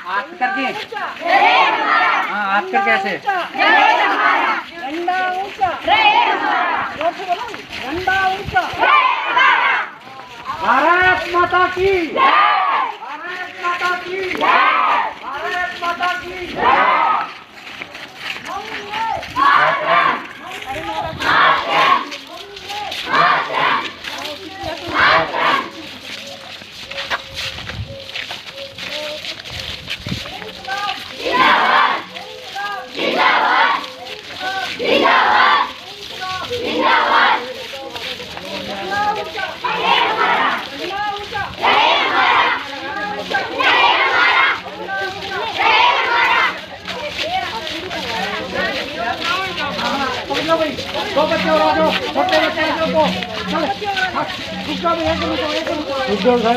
हाथ करके हाँ हाथ करके ऐसे झंडा ऊंचा झंडा ऊंचा भारत माता की भारत माता की भारत माता की दो बच्चे और आ जाओ छोटे बच्चे आ जाओ तो चलो